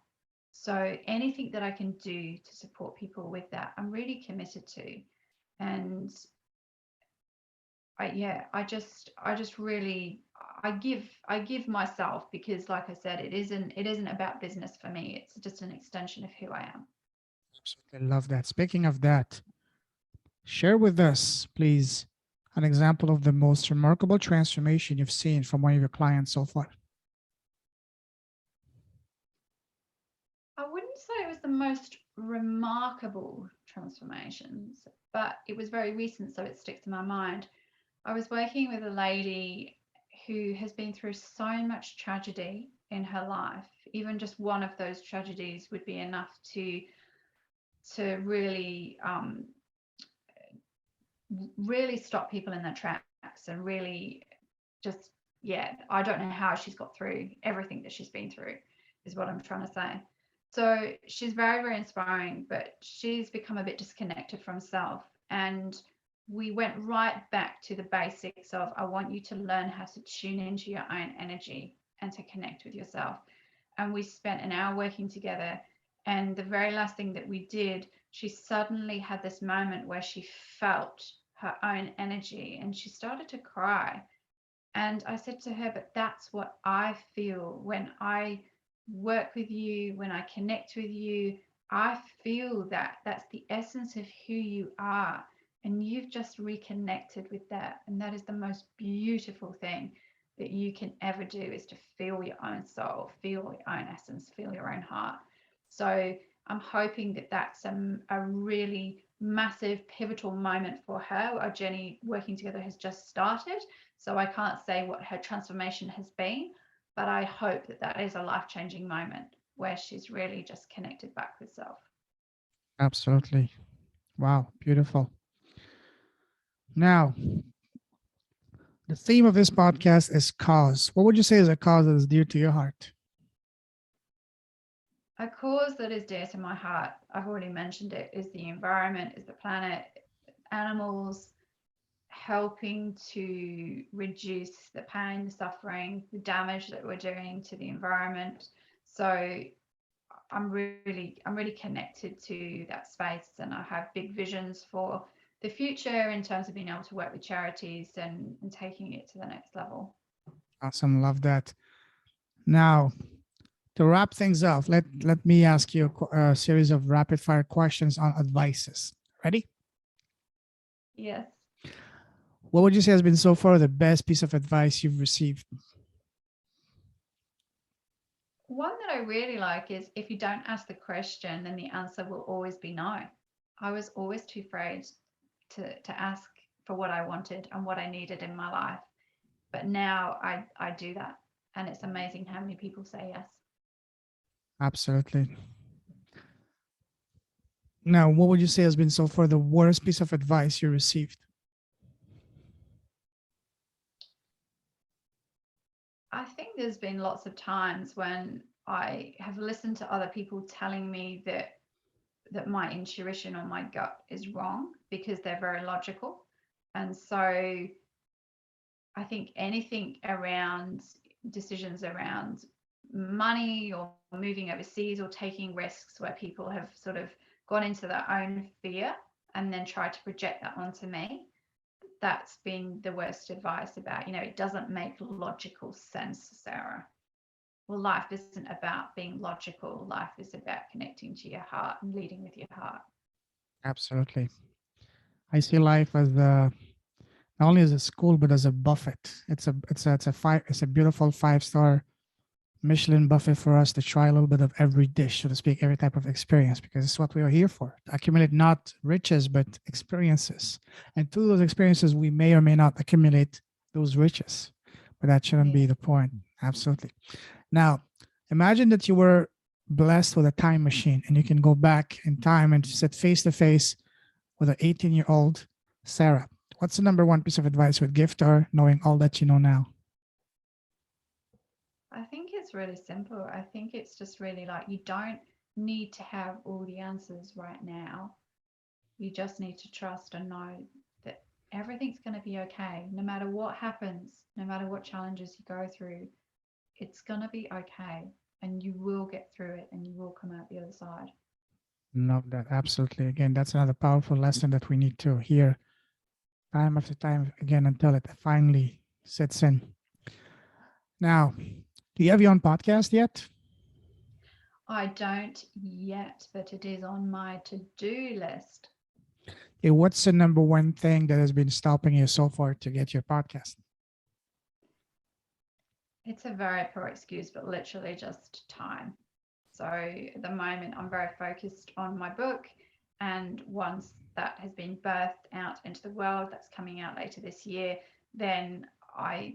So anything that I can do to support people with that, I'm really committed to. And I just really I give myself, because like I said, it isn't about business for me. It's just an extension of who I am. Absolutely love that. Speaking of that, share with us, please, an example of the most remarkable transformation you've seen from one of your clients so far. I wouldn't say it was the most remarkable transformations, but it was very recent, so it sticks in my mind. I was working with a lady who has been through so much tragedy in her life. Even just one of those tragedies would be enough to really stop people in their tracks and really just, yeah, I don't know how she's got through everything that she's been through, is what I'm trying to say. So she's very, very inspiring, but she's become a bit disconnected from self. And we went right back to the basics of, I want you to learn how to tune into your own energy and to connect with yourself. And we spent an hour working together. And the very last thing that we did, she suddenly had this moment where she felt her own energy and she started to cry. And I said to her, but that's what I feel when I work with you, when I connect with you. I feel that that's the essence of who you are. And you've just reconnected with that. And that is the most beautiful thing that you can ever do, is to feel your own soul, feel your own essence, feel your own heart. So I'm hoping that that's a really massive pivotal moment for her. Our journey working together has just started. So I can't say what her transformation has been, but I hope that that is a life-changing moment where she's really just connected back with self. Absolutely. Wow, beautiful. Now, the theme of this podcast is cause. What would you say is a cause that is dear to your heart? A cause that is dear to my heart, I've already mentioned it, is the environment, is the planet, animals, helping to reduce the pain, the suffering, the damage that we're doing to the environment. So I'm really connected to that space, and I have big visions for the future in terms of being able to work with charities and taking it to the next level. Awesome. Love that. Now, to wrap things up, let me ask you a series of rapid fire questions on advices. Ready? Yes. What would you say has been so far the best piece of advice you've received? One that I really like is, if you don't ask the question, then the answer will always be no. I was always too afraid to ask for what I wanted and what I needed in my life. But now I do that. And it's amazing how many people say yes. Absolutely. Now, what would you say has been so far the worst piece of advice you received? I think there's been lots of times when I have listened to other people telling me that my intuition or my gut is wrong because they're very logical. And so I think anything around decisions around money or moving overseas or taking risks where people have sort of gone into their own fear and then tried to project that onto me, that's been the worst advice about, it doesn't make logical sense, Sarah. Well, life isn't about being logical. Life is about connecting to your heart and leading with your heart. Absolutely. I see life as not only as a school but as a buffet. It's a beautiful 5-star Michelin buffet for us to try a little bit of every dish, so to speak, every type of experience, because it's what we are here for. To accumulate not riches, but experiences. And through those experiences, we may or may not accumulate those riches. But that shouldn't Yeah. be the point. Absolutely. Now, imagine that you were blessed with a time machine and you can go back in time and sit face to face with an 18-year-old Sarah. What's the number one piece of advice you would give to her, knowing all that you know now? I think it's really simple. I think it's just really like you don't need to have all the answers right now. You just need to trust and know that everything's going to be okay. No matter what happens, no matter what challenges you go through, it's going to be okay. And you will get through it and you will come out the other side. Love that. Absolutely. Again, that's another powerful lesson that we need to hear time after time again until it finally sits in. Now, do you have your own podcast yet? I don't yet, but it is on my to-do list. Okay, what's the number one thing that has been stopping you so far to get your podcast? It's a very poor excuse, but literally just time. So at the moment, I'm very focused on my book. And once that has been birthed out into the world, that's coming out later this year, then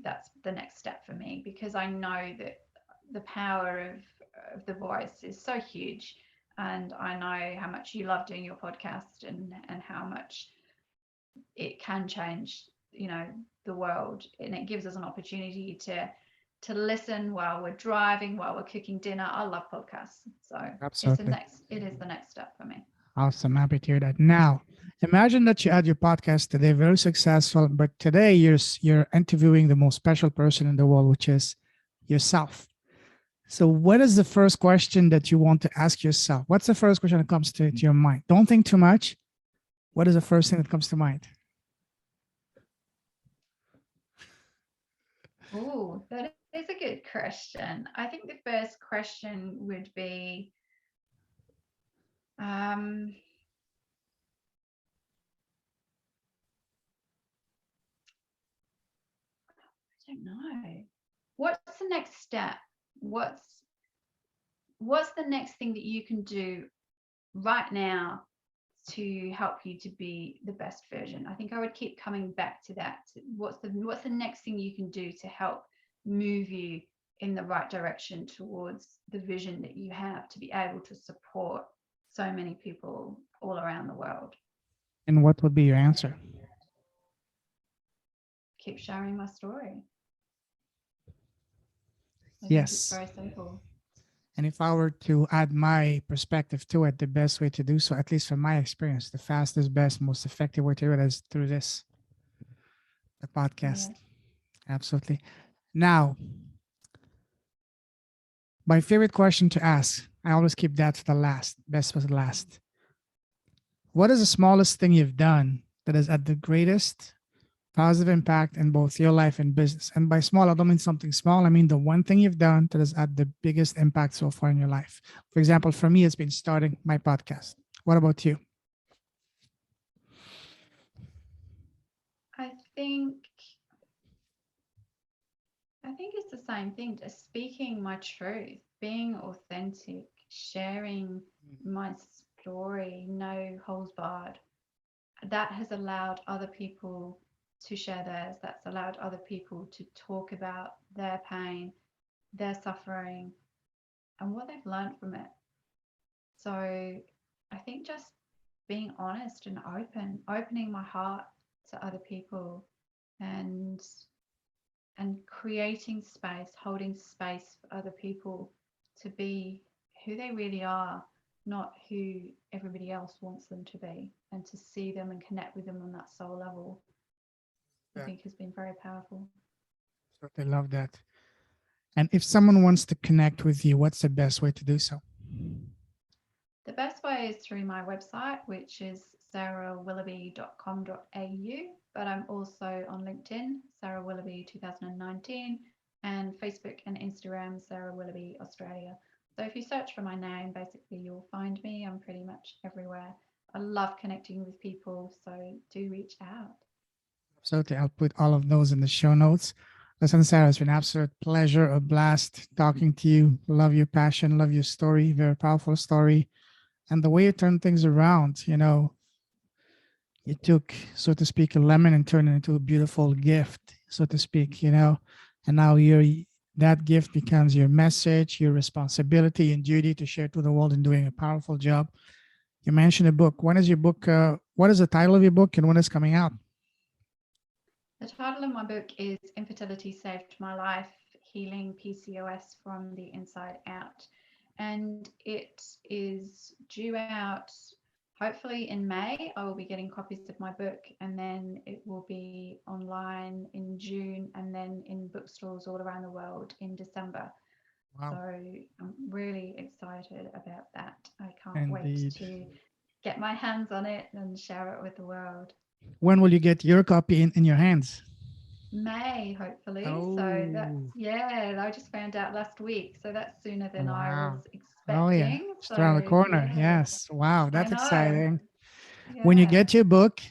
that's the next step for me, because I know that the power of the voice is so huge. And I know how much you love doing your podcast and how much it can change, the world. And it gives us an opportunity to listen while we're driving, while we're cooking dinner. I love podcasts. So Absolutely. it is the next step for me. Awesome. Happy to hear that. Now, imagine that you had your podcast today, very successful, but today you're interviewing the most special person in the world, which is yourself. So, what is the first question that you want to ask yourself? What's the first question that comes to your mind? Don't think too much. What is the first thing that comes to mind? Oh, that is a good question. I think the first question would be, I don't know. What's the next step? What's what's the next thing that you can do right now to help you to be the best version? I think I would keep coming back to that. What's the next thing you can do to help move you in the right direction towards the vision that you have to be able to support so many people all around the world? And what would be your answer? Keep sharing my story. I think it's Yes. very simple. And if I were to add my perspective to it, the best way to do so, at least from my experience, the fastest, best, most effective way to do it is through this, the podcast. Yeah. Absolutely. Now, my favorite question to ask, I always keep that for the last, best for the last. What is the smallest thing you've done that has had the greatest positive impact in both your life and business? And by small, I don't mean something small. I mean the one thing you've done that has had the biggest impact so far in your life. For example, for me, it's been starting my podcast. What about you? I think I think it's the same thing, just speaking my truth, being authentic, sharing my story, no holds barred. That has allowed other people to share theirs. That's allowed other people to talk about their pain, their suffering, and what they've learned from it. So I think just being honest and opening my heart to other people, and creating space, holding space for other people to be who they really are, not who everybody else wants them to be, and to see them and connect with them on that soul level, I Yeah, think has been very powerful. so I love that. And if someone wants to connect with you, what's the best way to do so? The best way is through my website, which is sarahwillowby.com.au, but I'm also on LinkedIn, Sarah Willoughby 2019, and Facebook and Instagram, Sarah Willoughby Australia. So if you search for my name, basically you'll find me. I'm pretty much everywhere. I love connecting with people, so do reach out. Absolutely. I'll put all of those in the show notes. Listen, Sarah, it's been an absolute pleasure, a blast talking to you. Love your passion, love your story, very powerful story. And the way you turn things around, you took, so to speak, a lemon and turned it into a beautiful gift, so to speak, and now that gift becomes your message, your responsibility and duty to share to the world and doing a powerful job. You mentioned a book. When is your book? What is the title of your book and when is it coming out? The title of my book is Infertility Saved My Life, Healing PCOS from the Inside Out. And it is due out hopefully in May. I will be getting copies of my book, and then it will be online in June, and then in bookstores all around the world in December. So Wow. I'm really excited about that. I can't wait Indeed. to get my hands on it and share it with the world. When will you get your copy in your hands? May, hopefully. So that's, Oh, yeah, I just found out last week. So that's sooner than I was wow. Oh, yeah. expecting. Just around the So corner. yeah, Yes. Wow. I That's know. exciting. When you Yeah. get your book,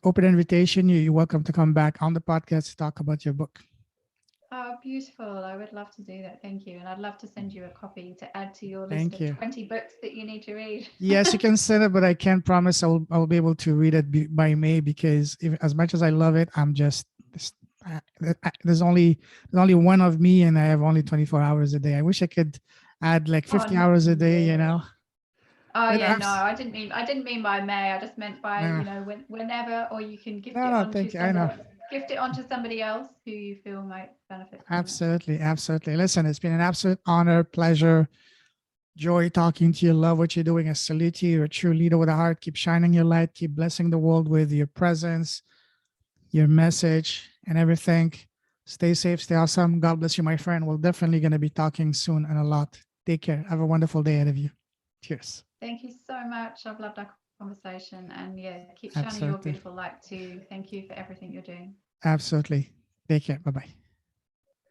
open invitation, you're welcome to come back on the podcast to talk about your book. Oh, beautiful. I would love to do that. Thank you. And I'd love to send you a copy to add to your list Thank of you. 20 books that you need to read. Yes, you can send it, but I can't promise I will be able to read it by May because as much as I love it, I'm just I- there's only one of me, and I have only 24 hours a day. I wish I could add like 50 Oh, hours a day, yeah. Oh But yeah, I'm no, I didn't mean by May. I just meant by, no, whenever, or you can gift no, it no. onto Thank you. I know. somebody, gift it onto somebody else who you feel might benefit from it. Absolutely, absolutely. Listen, it's been an absolute honor, pleasure, joy talking to you. Love what you're doing. I salute you. You're a true leader with a heart. Keep shining your light. Keep blessing the world with your presence, your message, and everything. Stay safe, stay awesome. God bless you, my friend. We're definitely going to be talking soon and a lot. Take care. Have a wonderful day ahead of you. Cheers. Thank you so much. I've loved our conversation, and yeah, keep shining your Absolutely. beautiful light too. Thank you for everything you're doing. Absolutely. Take care. Bye bye.